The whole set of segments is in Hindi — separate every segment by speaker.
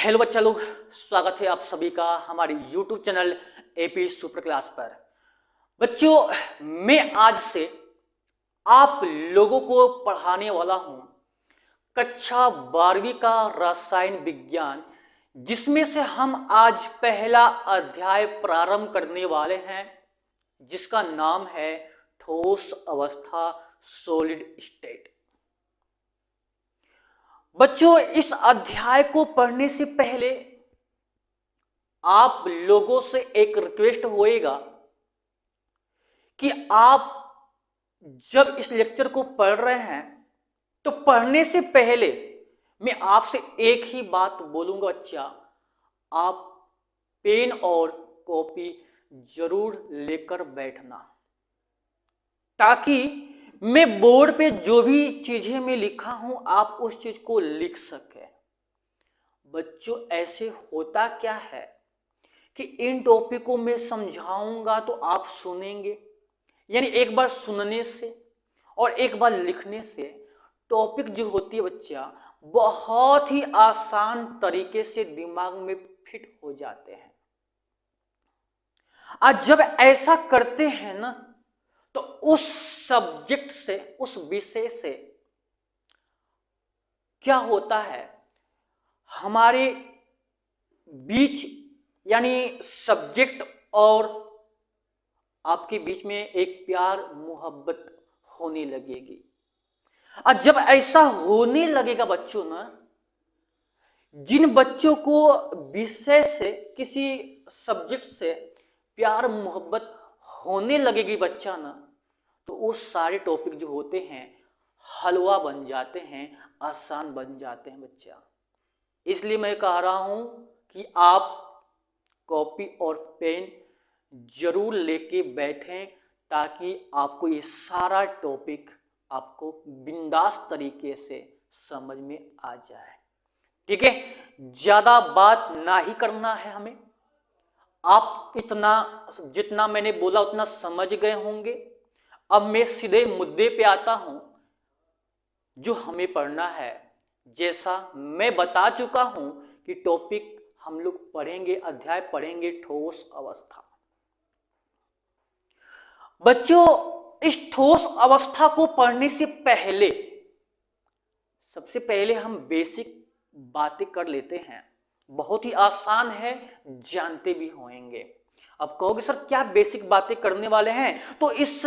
Speaker 1: हेलो बच्चा लोग, स्वागत है आप सभी का हमारे YouTube channel AP super class पर। बच्चों, मैं आज से आप लोगों को पढ़ाने वाला हूं कक्षा 12वीं का रसायन विज्ञान, जिसमें से हम आज पहला अध्याय प्रारंभ करने वाले हैं, जिसका नाम है ठोस अवस्था, सॉलिड स्टेट। बच्चों, इस अध्याय को पढ़ने से पहले आप लोगों से एक रिक्वेस्ट होएगा कि आप जब इस लेक्चर को पढ़ रहे हैं तो पढ़ने से पहले मैं आपसे एक ही बात बोलूंगा बच्चा, आप पेन और कॉपी जरूर लेकर बैठना, ताकि मैं बोर्ड पे जो भी चीजें मैं लिखा हूं आप उस चीज को लिख सके। बच्चों, ऐसे होता क्या है कि इन टॉपिक को मैं समझाऊंगा तो आप सुनेंगे, यानी एक बार सुनने से और एक बार लिखने से टॉपिक जो होती है बच्चा बहुत ही आसान तरीके से दिमाग में फिट हो जाते हैं। आज जब ऐसा करते हैं ना तो उस सब्जेक्ट से, उस विषय से क्या होता है, हमारे बीच यानी सब्जेक्ट और आपके बीच में एक प्यार मोहब्बत होने लगेगी। और जब ऐसा होने लगेगा बच्चों ना, जिन बच्चों को विषय से, किसी सब्जेक्ट से प्यार मोहब्बत होने लगेगी बच्चा ना, तो वो सारे टॉपिक जो होते हैं हलवा बन जाते हैं, आसान बन जाते हैं बच्चा। इसलिए मैं कह रहा हूं कि आप कॉपी और पेन जरूर लेके बैठें, ताकि आपको ये सारा टॉपिक आपको बिंदास तरीके से समझ में आ जाए। ठीक है, ज्यादा बात ना ही करना है हमें। आप इतना जितना मैंने बोला उतना समझ गए होंगे। अब मैं सीधे मुद्दे पे आता हूं जो हमें पढ़ना है। जैसा मैं बता चुका हूं कि टॉपिक हम लोग पढ़ेंगे, अध्याय पढ़ेंगे ठोस अवस्था। बच्चों, इस ठोस अवस्था को पढ़ने से पहले सबसे पहले हम बेसिक बातें कर लेते हैं। बहुत ही आसान है, जानते भी होंगे। अब कहोगे सर क्या बेसिक बातें करने वाले हैं? तो इस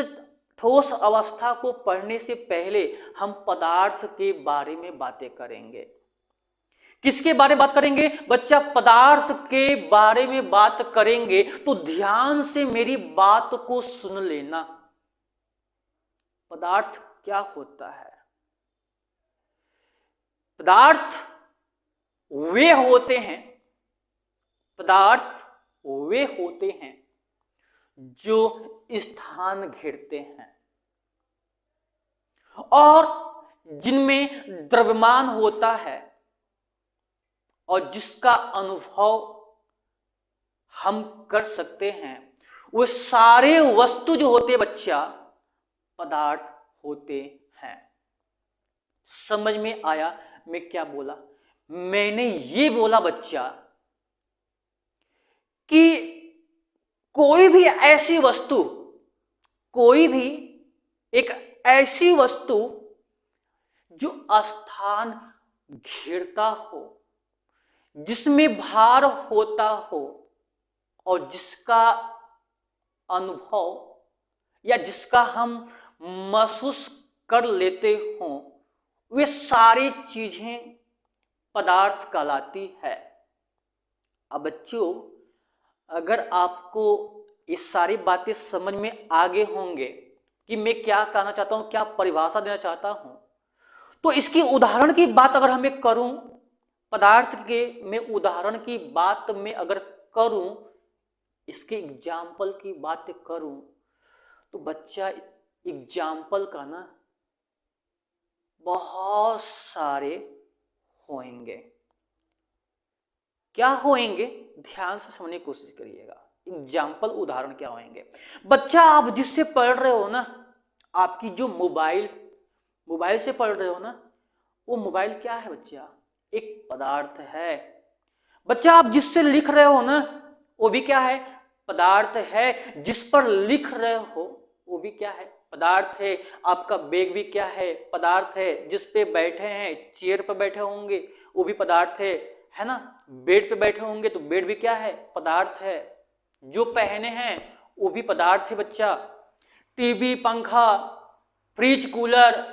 Speaker 1: ठोस अवस्था को पढ़ने से पहले हम पदार्थ के बारे में बातें करेंगे। किसके बारे में बात करेंगे बच्चा? पदार्थ के बारे में बात करेंगे। तो ध्यान से मेरी बात को सुन लेना। पदार्थ क्या होता है? पदार्थ वे होते हैं, पदार्थ वे होते हैं जो स्थान घेरते हैं और जिनमें द्रव्यमान होता है और जिसका अनुभव हम कर सकते हैं। वो सारे वस्तु जो होते बच्चा पदार्थ होते हैं। समझ में आया मैं क्या बोला? मैंने ये बोला बच्चा कि कोई भी ऐसी वस्तु, कोई भी एक ऐसी वस्तु जो स्थान घेरता हो, जिसमें भार होता हो और जिसका अनुभव या जिसका हम महसूस कर लेते हो, वे सारी चीजें पदार्थ कहलाती है। अब बच्चों, अगर आपको ये सारी बातें समझ में आ गए होंगे कि मैं क्या कहना चाहता हूं, क्या परिभाषा देना चाहता हूं, तो इसकी उदाहरण की बात अगर हमें करूं, पदार्थ के मैं उदाहरण की बात में अगर करूं, इसके एग्जाम्पल की बात करूं, तो बच्चा एग्जाम्पल का ना बहुत सारे होंगे। क्या होंगे? ध्यान से समझने की कोशिश करिएगा। एग्जाम्पल, उदाहरण क्या होंगे बच्चा? आप जिससे पढ़ रहे हो ना, आपकी जो मोबाइल से पढ़ रहे हो ना, वो मोबाइल क्या है बच्चा? एक पदार्थ है। बच्चा आप जिससे लिख रहे हो ना वो भी क्या है, पदार्थ है। जिस पर लिख रहे हो वो भी क्या है, पदार्थ है। आपका बैग भी क्या है, पदार्थ है। जिस पे बैठे हैं, चेयर पर बैठे होंगे वो भी पदार्थ है ना। बेड पे बैठे होंगे तो बेड भी क्या है, पदार्थ है। जो पहने हैं वो भी पदार्थ है बच्चा। टीवी, पंखा, फ्रिज, कूलर,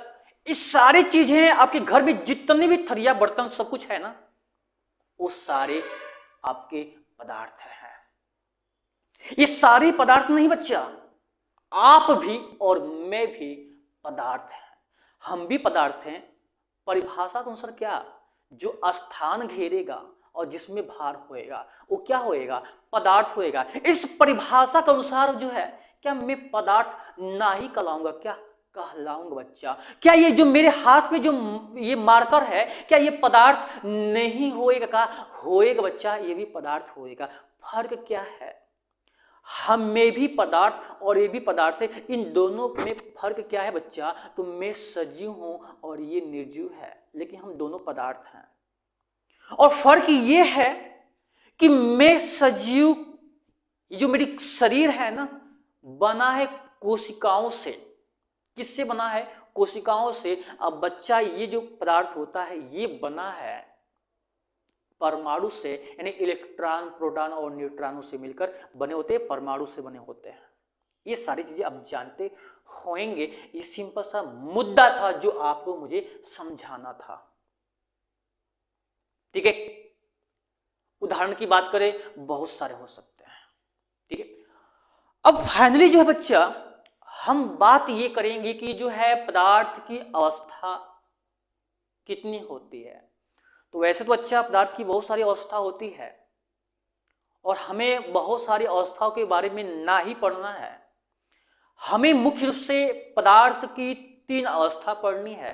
Speaker 1: इस सारी चीजें आपके घर में जितने भी थरिया बर्तन सब कुछ है ना, वो सारे आपके पदार्थ हैं। ये सारे पदार्थ नहीं बच्चा, आप भी और मैं भी पदार्थ हैं। हम भी पदार्थ हैं। परिभाषा के अनुसार क्या, जो स्थान घेरेगा और जिसमें भार होएगा वो क्या होएगा, पदार्थ होएगा। इस परिभाषा के अनुसार जो है, क्या मैं पदार्थ ना ही कहलाऊंगा, क्या कहलाऊंगा बच्चा? क्या ये जो मेरे हाथ में जो ये मार्कर है, क्या ये पदार्थ नहीं होएगा? का होएगा बच्चा, ये भी पदार्थ होएगा। फर्क क्या है, हम में भी पदार्थ और ये भी पदार्थ है, इन दोनों में फर्क क्या है बच्चा? तो मैं सजीव हूं और ये निर्जीव है, लेकिन हम दोनों पदार्थ हैं। और फर्क ये है कि मैं सजीव, जो मेरी शरीर है ना, बना है कोशिकाओं से। किससे बना है, कोशिकाओं से। अब बच्चा ये जो पदार्थ होता है ये बना है परमाणु से, यानी इलेक्ट्रॉन, प्रोटॉन और न्यूट्रॉनों से मिलकर बने होते हैं, परमाणु से बने होते हैं। ये सारी चीजें आप जानते होंगे। ये सिंपल सा मुद्दा था जो आपको मुझे समझाना था। ठीक है, उदाहरण की बात करें बहुत सारे हो सकते हैं। ठीक है, अब फाइनली जो है बच्चा, हम बात ये करेंगे कि जो है पदार्थ की अवस्था कितनी होती है। तो वैसे तो अच्छा, पदार्थ की बहुत सारी अवस्था होती है और हमें बहुत सारी अवस्थाओं के बारे में ना ही पढ़ना है। हमें मुख्य रूप से पदार्थ की 3 अवस्था पढ़नी है,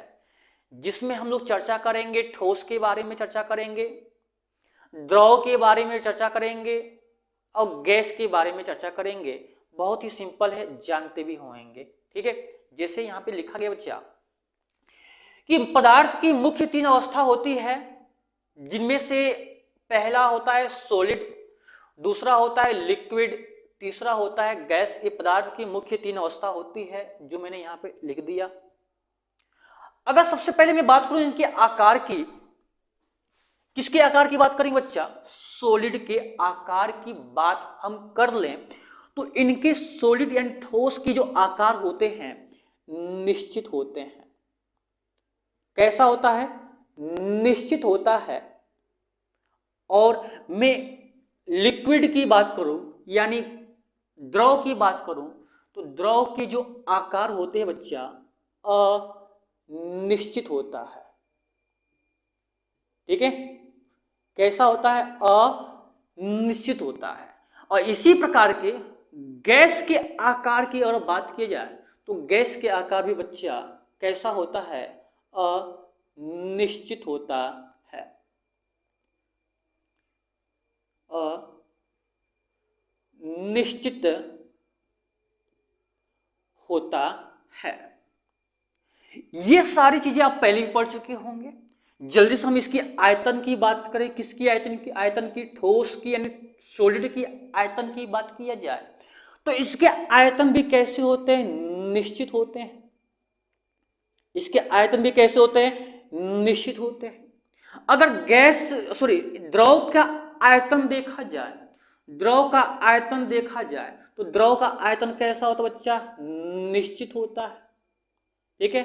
Speaker 1: जिसमें हम लोग चर्चा करेंगे ठोस के बारे में, चर्चा करेंगे द्रव के बारे में, चर्चा करेंगे और गैस के बारे में चर्चा करेंगे। बहुत ही सिंपल है, जानते भी होंगे। ठीक है, जैसे यहाँ पे लिखा गया बच्चा कि पदार्थ की मुख्य 3 अवस्था होती है, जिनमें से पहला होता है सॉलिड, दूसरा होता है लिक्विड, तीसरा होता है गैस। ये पदार्थ की मुख्य 3 अवस्था होती है, जो मैंने यहाँ पे लिख दिया। अगर सबसे पहले मैं बात करूं इनके आकार की, किसके आकार की बात करेंगे बच्चा? सॉलिड के आकार की बात हम कर लें तो इनके सॉलिड यानी ठोस की जो आकार होते हैं निश्चित होते हैं। कैसा होता है? निश्चित होता है। और मैं लिक्विड की बात करूं यानी द्रव की बात करूं तो द्रव के जो आकार होते हैं बच्चा अनिश्चित होता है। ठीक है, कैसा होता है? अनिश्चित होता है। और इसी प्रकार के गैस के आकार की अगर बात की जाए तो गैस के आकार भी बच्चा कैसा होता है? अनिश्चित होता है। अनिश्चित होता है। ये सारी चीजें आप पहले भी पढ़ चुके होंगे। जल्दी से हम इसकी आयतन की बात करें। किसकी आयतन की? आयतन की, ठोस की यानी सॉलिड की आयतन की बात किया जाए तो इसके आयतन भी कैसे होते हैं? निश्चित होते हैं। इसके आयतन भी कैसे होते हैं? निश्चित होते हैं। अगर गैस सॉरी द्रव का आयतन देखा जाए, द्रव का आयतन देखा जाए तो द्रव का आयतन कैसा होता है बच्चा? निश्चित होता है। ठीक है,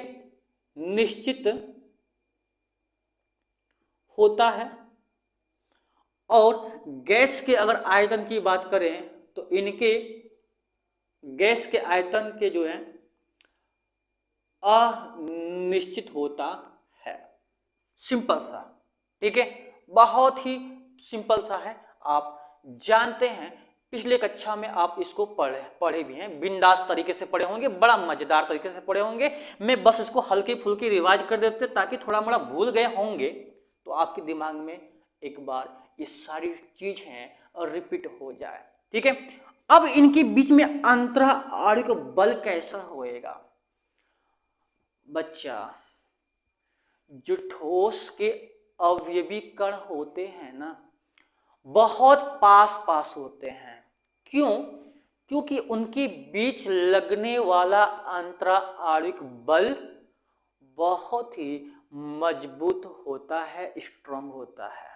Speaker 1: निश्चित होता है। और गैस के अगर आयतन की बात करें तो इनके गैस के आयतन के जो है अनिश्चित होता है। सिंपल सा। ठीक है, बहुत ही सिंपल सा है, आप जानते हैं। पिछले कक्षा में आप इसको पढ़े भी हैं, बिंदास तरीके से पढ़े होंगे, बड़ा मजेदार तरीके से पढ़े होंगे। मैं बस इसको हल्की फुल्की रिवाइज कर देते ताकि थोड़ा मोड़ा भूल गए होंगे तो आपके दिमाग में एक बार ये सारी चीज हैं और रिपीट हो जाए। ठीक है, अब इनके बीच में अंतरा आणविक बल कैसा होएगा बच्चा? जो ठोस के अवयवी कण होते हैं ना, बहुत पास पास होते हैं। क्यों? क्योंकि उनके बीच लगने वाला अंतरा आणविक बल बहुत ही मजबूत होता है, स्ट्रांग होता है।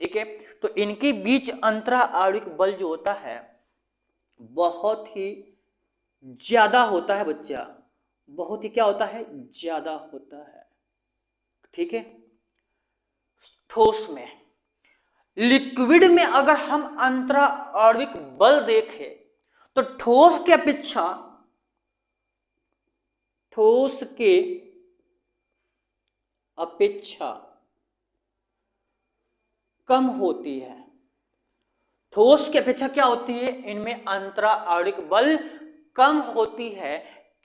Speaker 1: ठीक है, तो इनके बीच अंतरा आणविक बल जो होता है बहुत ही ज्यादा होता है बच्चा, बहुत ही क्या होता है, ज्यादा होता है। ठीक है, ठोस में, लिक्विड में अगर हम अंतरा आणविक बल देखें तो ठोस के अपेक्षा, ठोस के अपेक्षा कम होती है। ठोस की अपेक्षा क्या होती है, इनमें अंतरा आणविक बल कम होती है,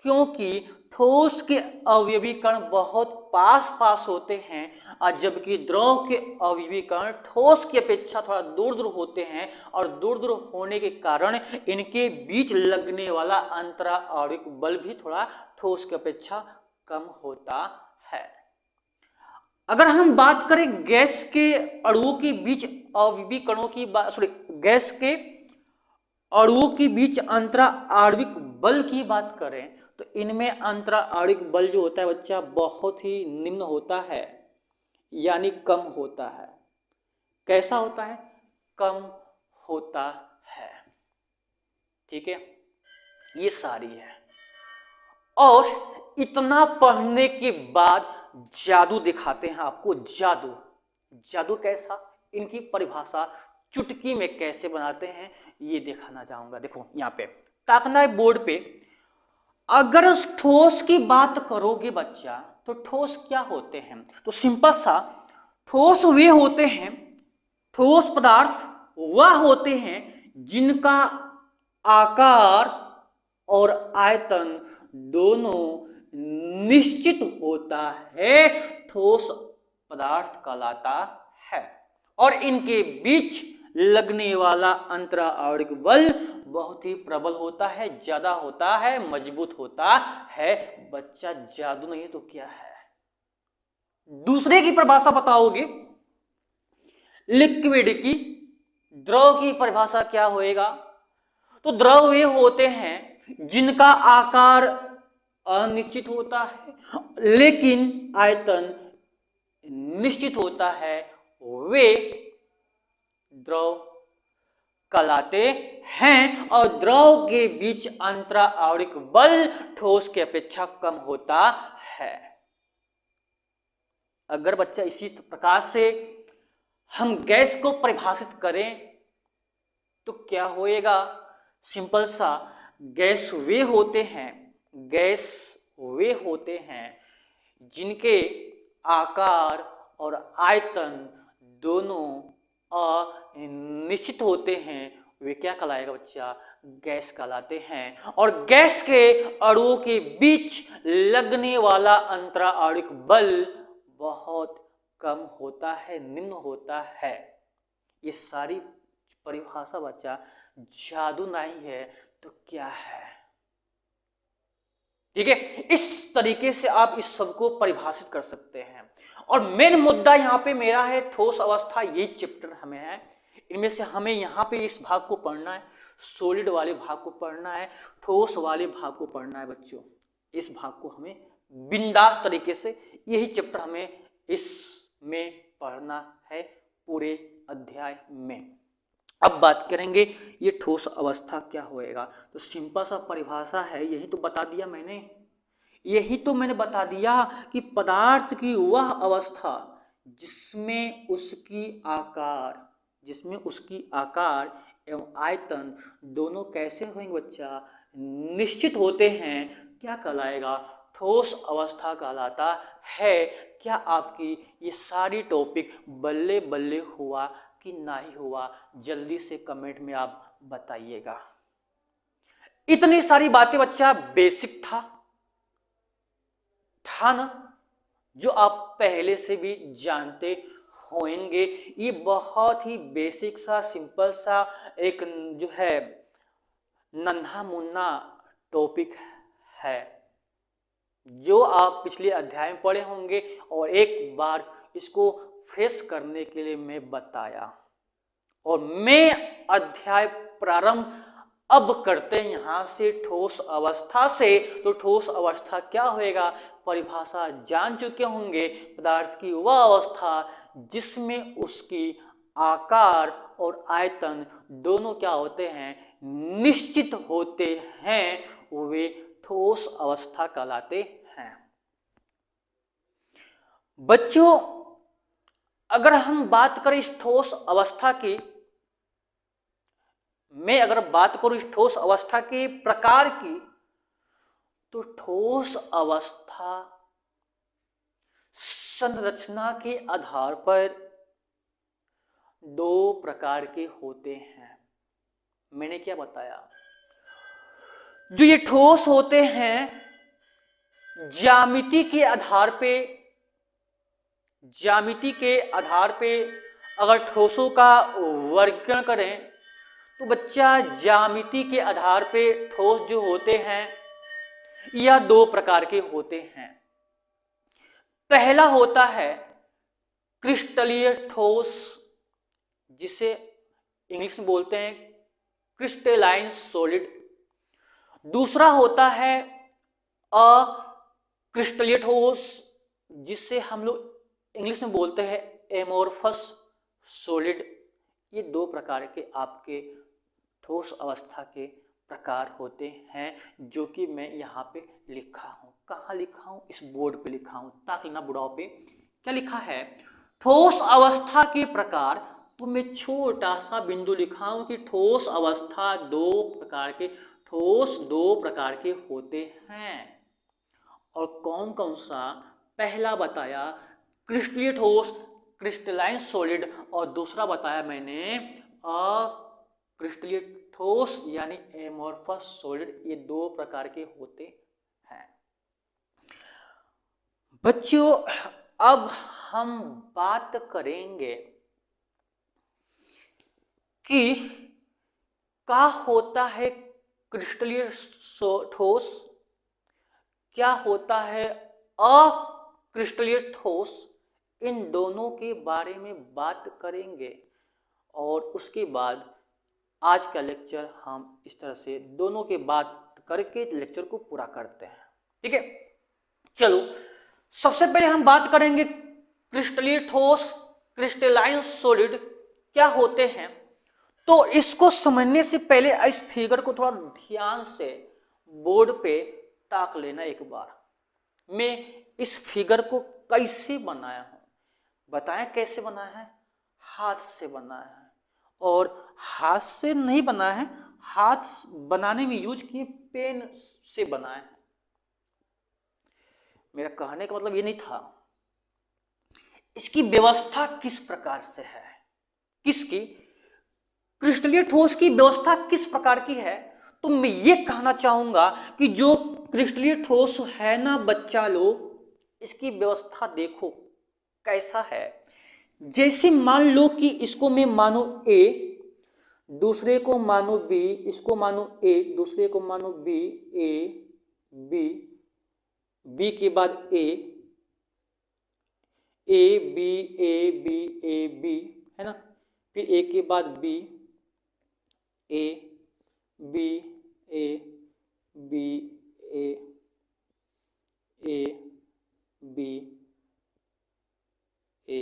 Speaker 1: क्योंकि ठोस के अवयवी कण बहुत पास पास होते हैं, और जबकि द्रव के अवयवी कण ठोस की अपेक्षा थोड़ा दूर दूर होते हैं, और दूर दूर होने के कारण इनके बीच लगने वाला अंतरा आणविक बल भी थोड़ा ठोस की अपेक्षा कम होता है। अगर हम बात करें गैस के अणुओं के बीच अवयवी कणों की बात, गैस के अणुओं के बीच अंतरा आणविक बल की बात करें तो इनमें अंतरा आणविक बल जो होता है बच्चा बहुत ही निम्न होता है, यानी कम होता है। कैसा होता है? कम होता है। ठीक है, ये सारी है। और इतना पढ़ने के बाद जादू दिखाते हैं आपको। जादू, जादू कैसा, इनकी परिभाषा चुटकी में कैसे बनाते हैं ये दिखाना चाहूंगा। देखो यहाँ पे ताकना है बोर्ड पे। अगर ठोस की बात करोगे बच्चा तो ठोस क्या होते हैं, तो सिंपल सा, ठोस वे होते हैं, ठोस पदार्थ वह होते हैं जिनका आकार और आयतन दोनों निश्चित होता है, ठोस पदार्थ कहलाता है। और इनके बीच लगने वाला अंतरा आणविक बल बहुत ही प्रबल होता है, ज्यादा होता है, मजबूत होता है। बच्चा जादू नहीं तो क्या है? दूसरे की परिभाषा बताओगे, लिक्विड की, द्रव की परिभाषा क्या होएगा? तो द्रव वे होते हैं जिनका आकार अनिश्चित होता है लेकिन आयतन निश्चित होता है, वे द्रव कहलाते हैं। और द्रव के बीच अंतरा आणविक बल ठोस की अपेक्षा कम होता है। अगर बच्चा इसी प्रकार से हम गैस को परिभाषित करें तो क्या होएगा? सिंपल सा, गैस वे होते हैं, गैस वे होते हैं जिनके आकार और आयतन दोनों अनिश्चित होते हैं, वे क्या कहलाएगा बच्चा? गैस कहलाते हैं। और गैस के अणुओं के बीच लगने वाला अंतरा आणविक बल बहुत कम होता है, निम्न होता है। ये सारी परिभाषा बच्चा जादू नहीं है तो क्या है? ठीक है, इस तरीके से आप इस सबको परिभाषित कर सकते हैं। और मेन मुद्दा यहाँ पे मेरा है ठोस अवस्था, यही चैप्टर हमें है। इनमें से हमें यहाँ पे इस भाग को पढ़ना है, सॉलिड वाले भाग को पढ़ना है, ठोस वाले भाग को पढ़ना है बच्चों। इस भाग को हमें बिंदास तरीके से, यही चैप्टर हमें इसमें पढ़ना है पूरे अध्याय में। अब बात करेंगे ये ठोस अवस्था क्या होएगा। तो सिंपल सा परिभाषा है, यही तो बता दिया मैंने, यही तो मैंने बता दिया कि पदार्थ की वह अवस्था जिसमें उसकी आकार एवं आयतन दोनों कैसे होंगे बच्चा? निश्चित होते हैं। क्या कहलाएगा? ठोस अवस्था कहलाता है। क्या आपकी ये सारी टॉपिक बल्ले बल्ले हुआ कि नहीं हुआ? जल्दी से कमेंट में आप बताइएगा। इतनी सारी बातें बच्चा बेसिक था ना, जो आप पहले से भी जानते होंगे। ये बहुत ही बेसिक सा, सिंपल सा एक जो है नन्हा मुन्ना टॉपिक है, जो आप पिछले अध्याय में पढ़े होंगे और एक बार इसको फ्रेश करने के लिए मैं बताया। और मैं अध्याय प्रारंभ अब करते हैं यहां से ठोस अवस्था से। तो ठोस अवस्था क्या होएगा, परिभाषा जान चुके होंगे, पदार्थ की वह अवस्था जिसमें उसकी आकार और आयतन दोनों क्या होते हैं, निश्चित होते हैं, वे ठोस अवस्था कहलाते हैं। बच्चों, अगर हम बात करें इस ठोस अवस्था की, मैं अगर बात करूं इस ठोस अवस्था के प्रकार की, तो ठोस अवस्था संरचना के आधार पर दो प्रकार के होते हैं। मैंने क्या बताया, जो ये ठोस होते हैं ज्यामिति के आधार पे अगर ठोसों का वर्गीकरण करें तो बच्चा ज्यामिति के आधार पे ठोस जो होते हैं यह दो प्रकार के होते हैं। पहला होता है क्रिस्टलीय ठोस, जिसे इंग्लिश में बोलते हैं क्रिस्टलाइन सॉलिड। दूसरा होता है अक्रिस्टलीय ठोस, जिसे हम लोग इंग्लिश में बोलते हैं एमोर्फस सॉलिड। ये दो प्रकार के आपके ठोस अवस्था के प्रकार होते हैं, जो कि मैं यहाँ पे लिखा हूँ। कहाँ लिखा हूँ, इस बोर्ड पे लिखा हूँ, ताकि ना बुढ़ाओ पे क्या लिखा है, ठोस अवस्था के प्रकार। तो मैं छोटा सा बिंदु लिखा हूँ कि ठोस अवस्था दो प्रकार के होते हैं। और कौन कौन सा, पहला बताया क्रिस्टलीय ठोस क्रिस्टलाइन सॉलिड, और दूसरा बताया मैंने अक्रिस्टलीय ठोस यानी एमोर्फस सॉलिड। ये दो प्रकार के होते हैं। बच्चों, अब हम बात करेंगे कि क्या होता है क्रिस्टलीय ठोस, क्या होता है अक्रिस्टलीय ठोस। इन दोनों के बारे में बात करेंगे और उसके बाद आज का लेक्चर हम इस तरह से दोनों के बात करके लेक्चर को पूरा करते हैं। ठीक है, चलो सबसे पहले हम बात करेंगे क्रिस्टलीय ठोस क्रिस्टलाइन सॉलिड क्या होते हैं। तो इसको समझने से पहले इस फिगर को थोड़ा ध्यान से बोर्ड पे ताक लेना एक बार। मैं इस फिगर को कैसे बनाया हूं, बताएं कैसे बनाया है, हाथ से बनाया है। और हाथ से नहीं बनाया है, हाथ बनाने में यूज किए पेन से बनाया है। मेरा कहने का मतलब ये नहीं था। इसकी व्यवस्था किस प्रकार से है, किसकी, क्रिस्टलीय ठोस की व्यवस्था किस प्रकार की है, तो मैं ये कहना चाहूंगा कि जो क्रिस्टलीय ठोस है ना बच्चा लोग, इसकी व्यवस्था देखो कैसा है। जैसे मान लो कि इसको मैं मानो ए, दूसरे को मानो बी, इसको मानो ए, दूसरे को मानो बी, ए बी, बी के बाद A B A B A B, है ना, फिर ए के बाद B A B A B A B A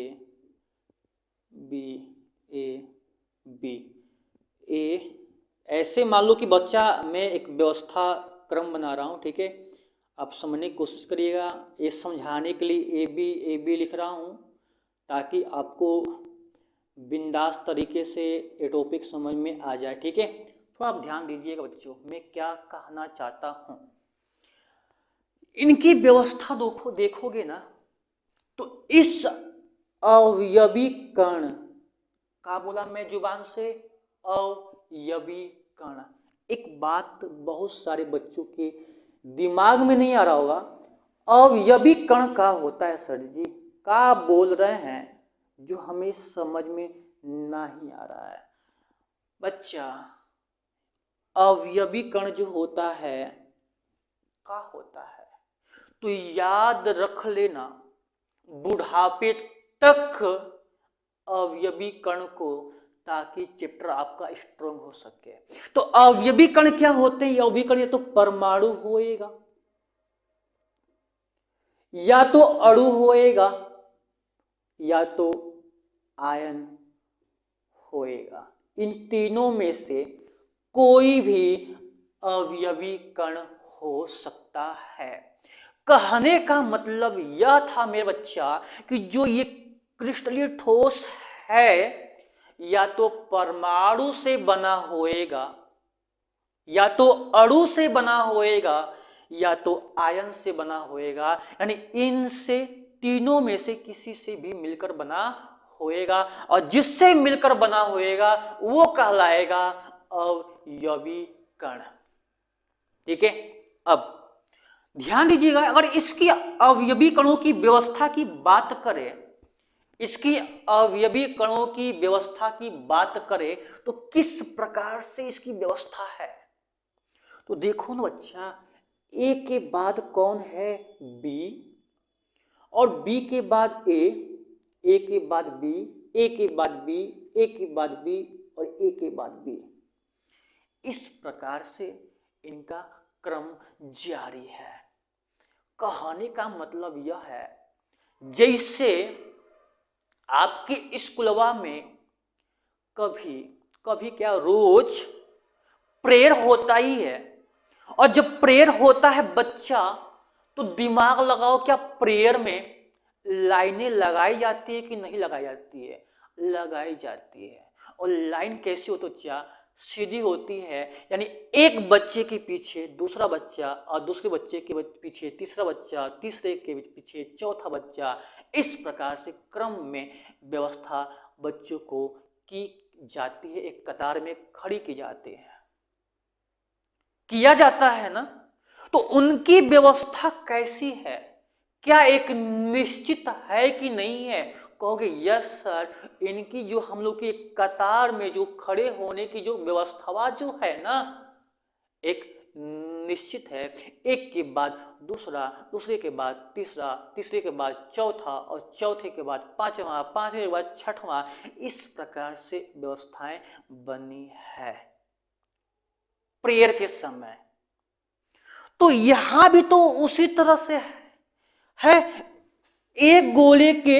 Speaker 1: B A B A. ऐसे मान लो कि बच्चा, मैं एक व्यवस्था क्रम बना रहा हूँ, ठीक है, आप समझने की कोशिश करिएगा। ये समझाने के लिए ए बी लिख रहा हूँ, ताकि आपको बिंदास तरीके से ये टॉपिक समझ में आ जाए। ठीक है, तो आप ध्यान दीजिएगा बच्चों, मैं क्या कहना चाहता हूँ। इनकी व्यवस्था देखोगे ना, तो इस अवयवीकरण का बोला मैं जुबान से, अवयवीकरण। एक बात बहुत सारे बच्चों के दिमाग में नहीं आ रहा होगा, अवयवीकरण का होता है सर जी, का बोल रहे हैं, जो हमें समझ में नहीं आ रहा है। बच्चा, अवयवीकरण जो होता है का होता है, तो याद रख लेना, बुढ़ापे तक अवयवीकरण को ताकि चैप्टर आपका स्ट्रॉन्ग हो सके। तो अवयवी कण क्या होते हैं? अवयवी कण या तो परमाणु होएगा, या तो अणु होएगा, या तो आयन होएगा। इन तीनों में से कोई भी अवयवी कण हो सकता है। कहने का मतलब यह था मेरे बच्चा कि जो ये क्रिस्टलीय ठोस है या तो परमाणु से बना होएगा, या तो अणु से बना होएगा, या तो आयन से बना होएगा, यानी इनसे तीनों में से किसी से भी मिलकर बना होएगा, और जिससे मिलकर बना होएगा वो कहलाएगा अवयवी कण। ठीक है, अब ध्यान दीजिएगा, अगर इसकी अवयवी कणों की व्यवस्था की बात करें, इसकी अवयवी कणों की व्यवस्था की बात करें तो किस प्रकार से इसकी व्यवस्था है? तो देखो ना बच्चा, ए के बाद कौन है? बी, और बी के बाद ए के बाद बी, ए के बाद बी, ए के बाद बी, और ए के बाद बी। इस प्रकार से इनका क्रम जारी है। कहने का मतलब यह है, जैसे आपके स्कूलवा में कभी कभी क्या रोज प्रेयर होता ही है, और जब प्रेयर होता है बच्चा तो दिमाग लगाओ, क्या प्रेयर में लाइनें लगाई जाती है कि नहीं लगाई जाती है? लगाई जाती है। और लाइन कैसी हो तो क्या सीधी होती है, यानी एक बच्चे के पीछे दूसरा बच्चा, और दूसरे बच्चे के पीछे तीसरा बच्चा, तीसरे के पीछे चौथा बच्चा। इस प्रकार से क्रम में व्यवस्था बच्चों को की जाती है, एक कतार में खड़ी की जाती है, किया जाता है ना। तो उनकी व्यवस्था कैसी है? क्या एक निश्चित है कि नहीं है? कहोगे यस सर, इनकी जो हम लोग की कतार में जो खड़े होने की जो व्यवस्था जो है ना, एक निश्चित है। एक के बाद दूसरा, दूसरे के बाद तीसरा, तीसरे के बाद चौथा, और चौथे के बाद पांचवा, पांचवे के बाद छठवां। इस प्रकार से व्यवस्थाएं बनी है प्रेयर के समय। तो यहां भी तो उसी तरह से है। एक गोले के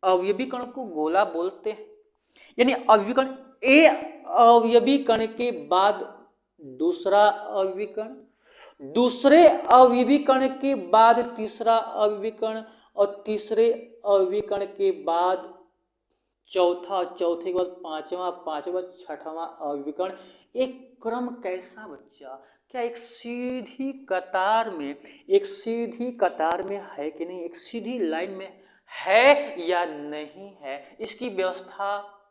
Speaker 1: अवयवी कण को गोला बोलते हैं, यानी अवयवी कण, ए अवयवी कण के बाद दूसरा अवयवी कण, दूसरे अवयवी कण के बाद तीसरा अवयवी कण, और तीसरे अवयवी कण के बाद चौथा, चौथे के बाद पांचवा, पांचवा छठवां अवयवी कण। एक क्रम कैसा बच्चा? क्या एक सीधी कतार में, एक सीधी कतार में है कि नहीं? एक सीधी लाइन में है या नहीं है? इसकी व्यवस्था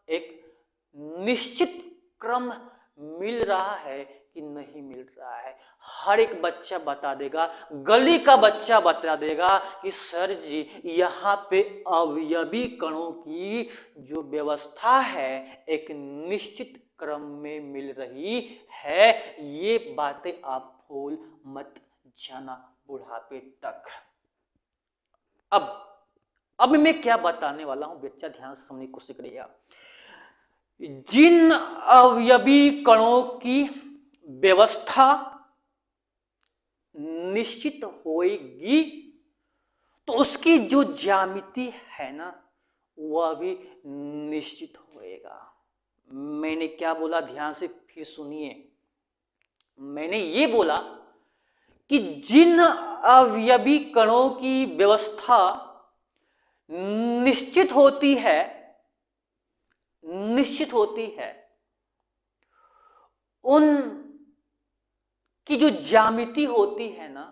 Speaker 1: एक निश्चित क्रम मिल रहा है कि नहीं मिल रहा है? हर एक बच्चा बता देगा, गली का बच्चा बता देगा कि सर जी यहाँ पे अवयवी कणों की जो व्यवस्था है एक निश्चित क्रम में मिल रही है। ये बातें आप भूल मत जाना बुढ़ापे तक। अब मैं क्या बताने वाला हूं बच्चा, ध्यान से सुनने की कोशिश करिएगा। जिन अवयवी कणों की व्यवस्था निश्चित होएगी तो उसकी जो ज्यामिति है ना वह भी निश्चित होएगा। मैंने क्या बोला? ध्यान से फिर सुनिए। मैंने ये बोला कि जिन अवयवी कणों की व्यवस्था निश्चित होती है, निश्चित होती है, उन की जो ज्यामिति होती है ना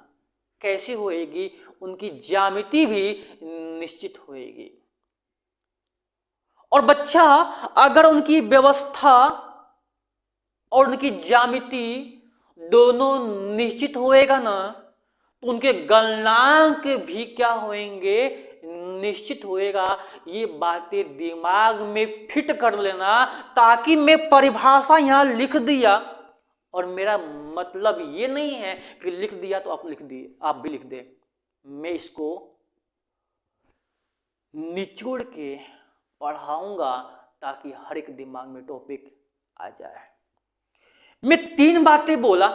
Speaker 1: कैसी होएगी? उनकी ज्यामिति भी निश्चित होएगी। और बच्चा अगर उनकी व्यवस्था और उनकी ज्यामिति दोनों निश्चित होएगा ना तो उनके गलनांक भी क्या होंगे? निश्चित होएगा। ये बातें दिमाग में फिट कर लेना, ताकि मैं परिभाषा यहां लिख दिया और मेरा मतलब ये नहीं है कि लिख दिया तो आप लिख दिए, आप भी लिख दे। मैं इसको निचोड़ के पढ़ाऊंगा ताकि हर एक दिमाग में टॉपिक आ जाए। मैं 3 बातें बोला।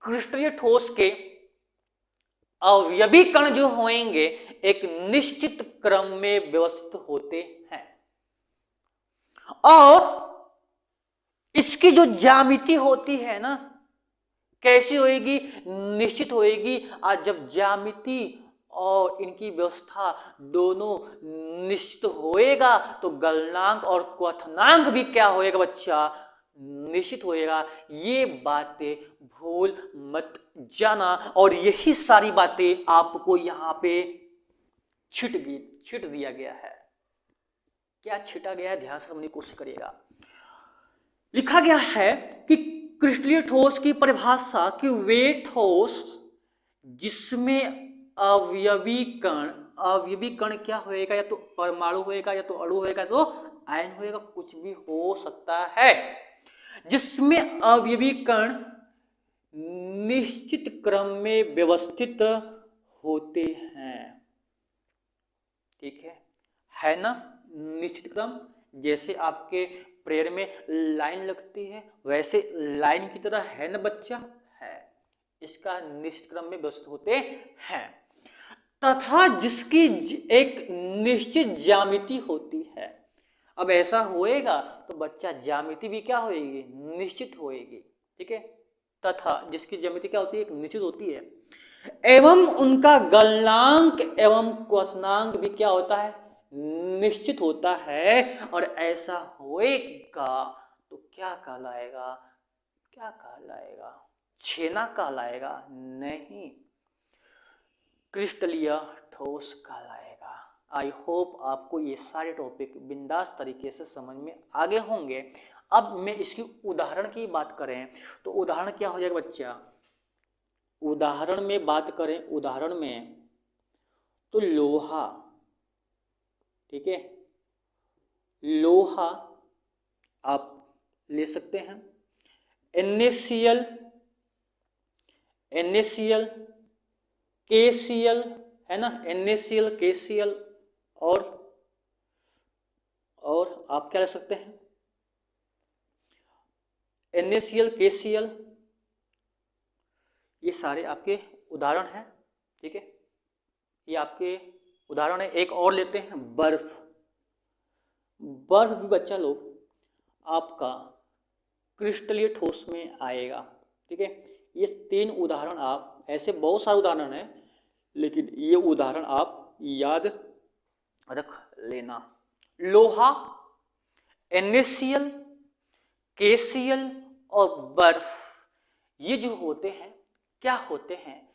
Speaker 1: क्रिस्टलीय ठोस के अवयवी कण जो होंगे एक निश्चित क्रम में व्यवस्थित होते हैं और इसकी जो ज्यामिति होती है ना, कैसी होएगी? निश्चित होएगी। आज जब ज्यामिति और इनकी व्यवस्था दोनों निश्चित होएगा तो गलनांक और क्वथनांक भी क्या होएगा बच्चा? निश्चित होएगा। ये बातें भूल मत जाना। और यही सारी बातें आपको यहां पे छिट दिया गया है। क्या छिटा गया है? ध्यान से समझने की कोशिश करिएगा। लिखा गया है कि क्रिस्टलीय ठोस की परिभाषा कि वे ठोस जिसमें अवयवी कण क्या होएगा? या तो परमाणु होएगा, या तो अणु होएगा, तो आयन होएगा, कुछ भी हो सकता है। जिसमें अवयवी कण निश्चित क्रम में व्यवस्थित होते हैं। ठीक है ना? निश्चित क्रम, जैसे आपके प्रेयर में लाइन लगती है वैसे लाइन की तरह है ना बच्चा? है। इसका निश्चित क्रम में व्यवस्थित होते हैं तथा जिसकी एक निश्चित ज्यामिति होती है। अब ऐसा होएगा तो बच्चा ज्यामिति भी क्या होएगी? निश्चित होएगी। ठीक है। तथा जिसकी ज्यामिति क्या होती है? एक निश्चित होती है एवं उनका गलनांक एवं क्वथनांक भी क्या होता है? निश्चित होता है। और ऐसा होएगा तो क्या कहलाएगा? क्या कहलाएगा? छेना कहलाएगा? नहीं, क्रिस्टलीय ठोस कहलाएगा। आई होप आपको ये सारे टॉपिक बिंदास तरीके से समझ में आगे होंगे। अब मैं इसकी उदाहरण की बात करें तो उदाहरण क्या हो जाएगा बच्चा? उदाहरण में बात करें, उदाहरण में तो लोहा, ठीक है, लोहा आप ले सकते हैं। NaCl, KCl है ना, NaCl, KCl और आप क्या ले सकते हैं? NaCl, KCl, ये सारे आपके उदाहरण हैं। ठीक है, ये आपके उदाहरण है। एक और लेते हैं, बर्फ। बर्फ भी बच्चा लोग आपका क्रिस्टलीय ठोस में आएगा। ठीक है, ये 3 उदाहरण आप, ऐसे बहुत सारे उदाहरण हैं लेकिन ये उदाहरण आप याद रख लेना। लोहा, NaCl, KCl और बर्फ, ये जो होते हैं क्या होते हैं?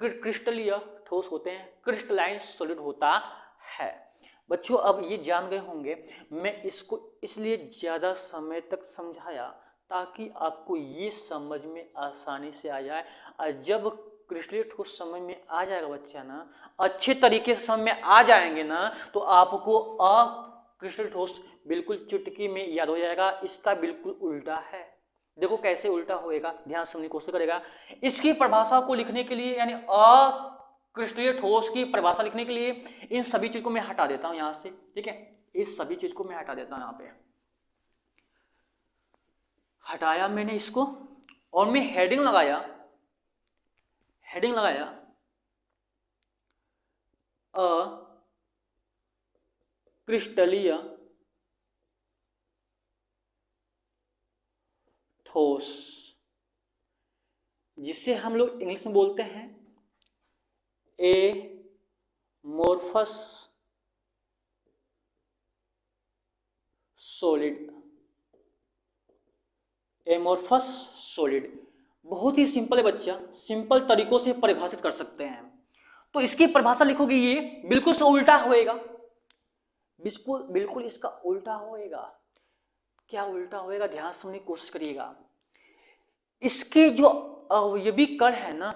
Speaker 1: क्रिस्टलीय ठोस होते हैं, क्रिस्टलाइन सॉलिड होता है। बच्चों अब ये जान गए होंगे, मैं इसको इसलिए ज़्यादा समय तक समझाया ताकि आपको ये समझ में आसानी से आ जाए। और जब क्रिस्टलीय ठोस समझ में आ जाएगा बच्चा ना, अच्छे तरीके से समझ में आ जाएंगे ना, तो आपको क्रिस्टलीय ठोस बिल्कुल चुटकी में याद हो जाएगा। इसका बिल्कुल उल्टा है। देखो कैसे उल्टा होएगा, ध्यान समझने की कोशिश करेगा। इसकी परिभाषा को लिखने के लिए, यानी क्रिस्टलीय ठोस की परिभाषा लिखने के लिए इन सभी चीज को मैं हटा देता हूं यहां से। ठीक है, इस सभी चीज को मैं हटा देता हूं। यहां पे हटाया मैंने इसको और मैं हेडिंग लगाया, क्रिस्टलीय ठोस, जिसे हम लोग इंग्लिश में बोलते हैं एमोर्फस सॉलिड। एमोर्फस सॉलिड बहुत ही सिंपल है बच्चा, सिंपल तरीकों से परिभाषित कर सकते हैं। तो इसकी परिभाषा लिखोगे, ये बिल्कुल से उल्टा होएगा, बिल्कुल इसका उल्टा होएगा। क्या उल्टा होएगा? ध्यान समझने की कोशिश करिएगा। इसके जो अवयवी कण है ना,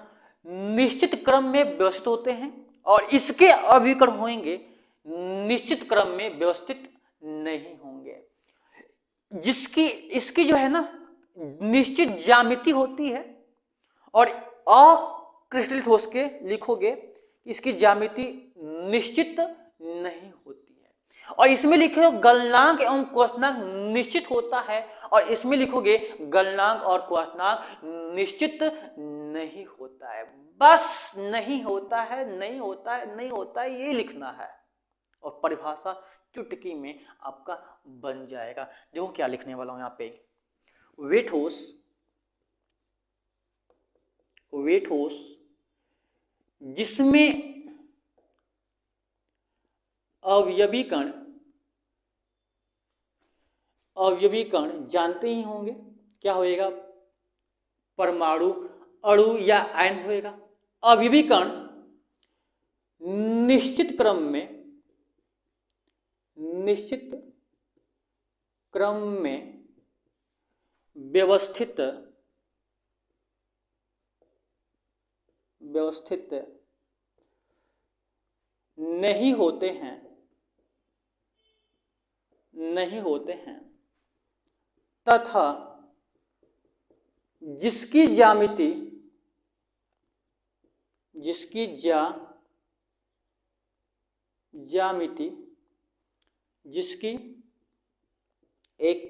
Speaker 1: निश्चित क्रम में व्यवस्थित होते हैं और इसके अवयवी कण होंगे निश्चित क्रम में व्यवस्थित नहीं होंगे। जिसकी इसकी जो है ना निश्चित ज्यामिति होती है और अक्रिस्टलीय ठोस के लिखोगे इसकी ज्यामिति निश्चित नहीं होती है। और इसमें लिखे गलनांक एवं क्वथनांक निश्चित होता है, और इसमें लिखोगे गलनांक और क्वथनांक निश्चित नहीं होता है। बस नहीं होता है, नहीं होता है, नहीं होता है, ये लिखना है और परिभाषा चुटकी में आपका बन जाएगा। देखो क्या लिखने वाला हूं यहाँ पे, वे ठोस जिसमें अवयवी कण जानते ही होंगे क्या होएगा, परमाणु, अणु या आयन होएगा। अवयवी कण निश्चित क्रम में व्यवस्थित नहीं होते हैं तथा जिसकी ज्यामिति जिसकी एक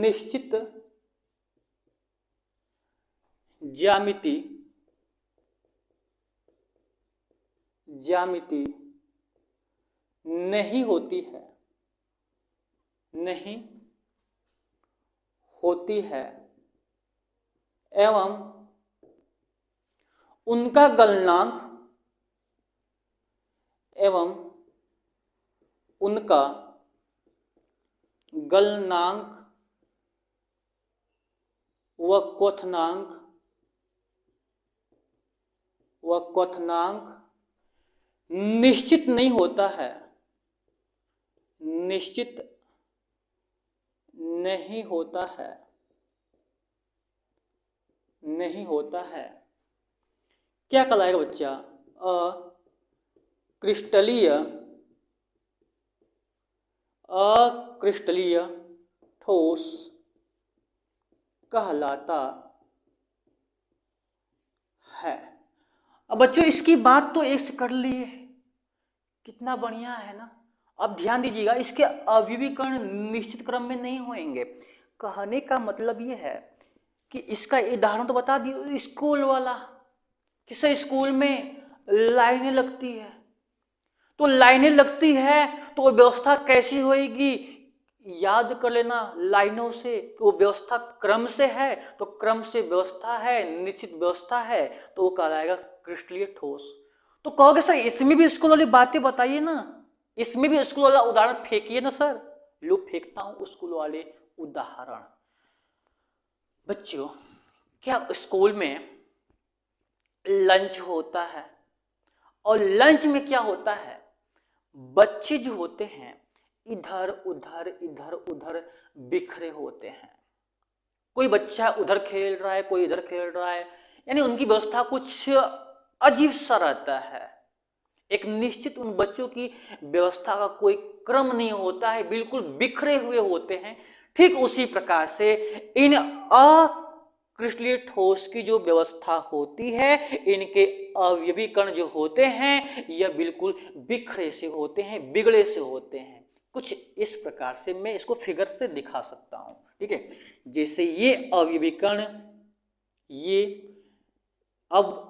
Speaker 1: निश्चित ज्यामिति नहीं होती है एवं उनका गलनांक व क्वथनांक निश्चित नहीं होता है। क्या कहलाएगा बच्चा, अक्रिस्टलीय ठोस कहलाता है। अब बच्चों इसकी बात तो एक से कर लिए, कितना बढ़िया है ना। अब ध्यान दीजिएगा, इसके अवयवीकरण निश्चित क्रम में नहीं होंगे। कहने का मतलब ये है कि इसका उदाहरण तो बता दिए, स्कूल वाला, किसी स्कूल में लाइनें लगती है, तो लाइनें लगती है तो व्यवस्था कैसी होगी, याद कर लेना लाइनों से, तो व्यवस्था क्रम से है, तो क्रम से व्यवस्था है, निश्चित व्यवस्था है, तो वो कहलाएगा क्रिस्टलीय ठोस। तो कहोगे सर इसमें भी स्कूल वाली बातें बताइए ना, इसमें भी स्कूल वाला उदाहरण फेंकिए ना सर। लो फेंकता हूं स्कूल वाले उदाहरण। बच्चों क्या स्कूल में लंच होता है, और लंच में क्या होता है, बच्चे जो होते हैं इधर उधर बिखरे होते हैं। कोई बच्चा उधर खेल रहा है, कोई इधर खेल रहा है, यानी उनकी व्यवस्था कुछ अजीब सा रहता है। एक निश्चित उन बच्चों की व्यवस्था का कोई क्रम नहीं होता है, बिल्कुल बिखरे हुए होते हैं। ठीक उसी प्रकार से इन अक्रिस्टलीय ठोस की जो व्यवस्था होती है, इनके अवयवीकरण जो होते हैं यह बिल्कुल बिखरे से होते हैं, बिगड़े से होते हैं। कुछ इस प्रकार से मैं इसको फिगर से दिखा सकता हूं, ठीक है। जैसे ये अवयवीकरण, ये अब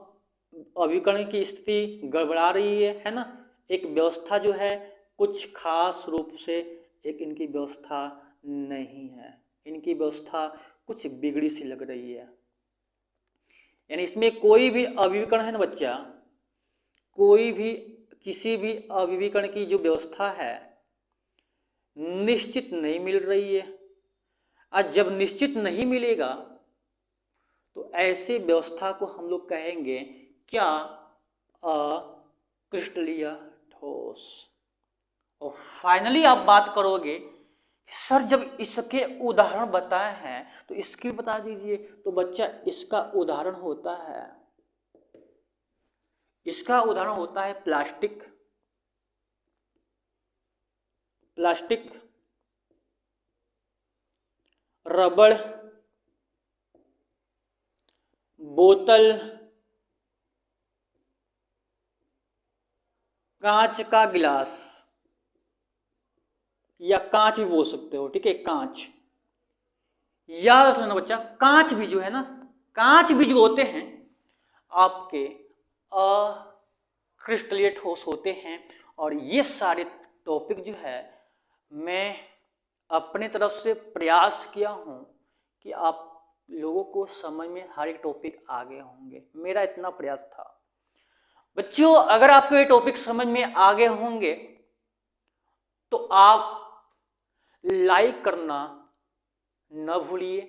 Speaker 1: अवयवीकरण की स्थिति गड़बड़ा रही है ना। एक व्यवस्था जो है कुछ खास रूप से एक इनकी व्यवस्था नहीं है, इनकी व्यवस्था कुछ बिगड़ी सी लग रही है। यानी इसमें कोई भी अवयवीकरण है ना बच्चा, कोई भी किसी भी अवयवीकरण की जो व्यवस्था है निश्चित नहीं मिल रही है। आज जब निश्चित नहीं मिलेगा तो ऐसे व्यवस्था को हम लोग कहेंगे क्या, अक्रिस्टलीय ठोस। और फाइनली आप बात करोगे सर जब इसके उदाहरण बताए हैं तो इसकी बता दीजिए, तो बच्चा इसका उदाहरण होता है, इसका उदाहरण होता है प्लास्टिक, रबड़, बोतल, कांच का गिलास। या कांच भी बोल सकते हो, ठीक है, कांच। याद रखना बच्चा, कांच भी जो है ना, कांच भी जो होते हैं आपके क्रिस्टलीय ठोस होते हैं। और ये सारे टॉपिक जो है मैं अपने तरफ से प्रयास किया हूं कि आप लोगों को समझ में हर एक टॉपिक आगे होंगे, मेरा इतना प्रयास था। बच्चों अगर आपको ये टॉपिक समझ में आगे होंगे तो आप लाइक करना न भूलिए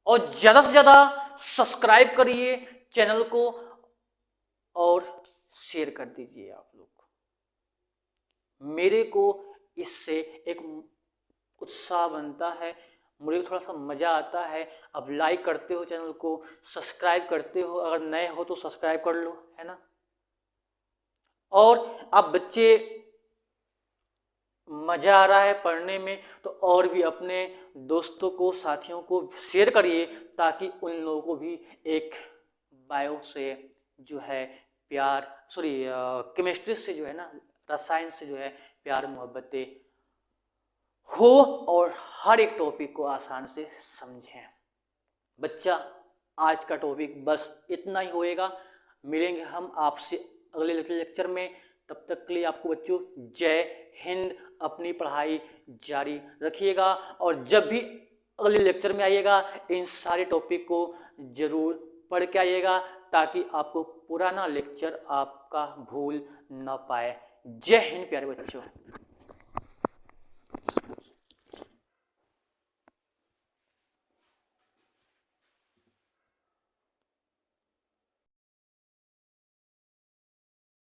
Speaker 1: और ज्यादा से ज्यादा सब्सक्राइब करिए चैनल को और शेयर कर दीजिए। आप लोग मेरे को इससे एक उत्साह बनता है, मुझे थोड़ा सा मजा आता है। अब लाइक करते हो चैनल को, सब्सक्राइब करते हो, अगर नए हो तो सब्सक्राइब कर लो, है ना। और अब बच्चे मजा आ रहा है पढ़ने में तो और भी अपने दोस्तों को, साथियों को शेयर करिए ताकि उन लोगों को भी एक बायो से जो है प्यार, सॉरी केमिस्ट्री से जो है ना, रसायन से जो है प्यार मोहब्बतें हो और हर एक टॉपिक को आसान से समझें। बच्चा आज का टॉपिक बस इतना ही होएगा, मिलेंगे हम आपसे अगले लेक्चर में। तब तक के लिए आपको बच्चों जय हिंद, अपनी पढ़ाई जारी रखिएगा और जब भी अगले लेक्चर में आइएगा इन सारे टॉपिक को जरूर पढ़ के आइएगा ताकि आपको पुराना लेक्चर आपका भूल न पाए। जय हिंद प्यारे बच्चों।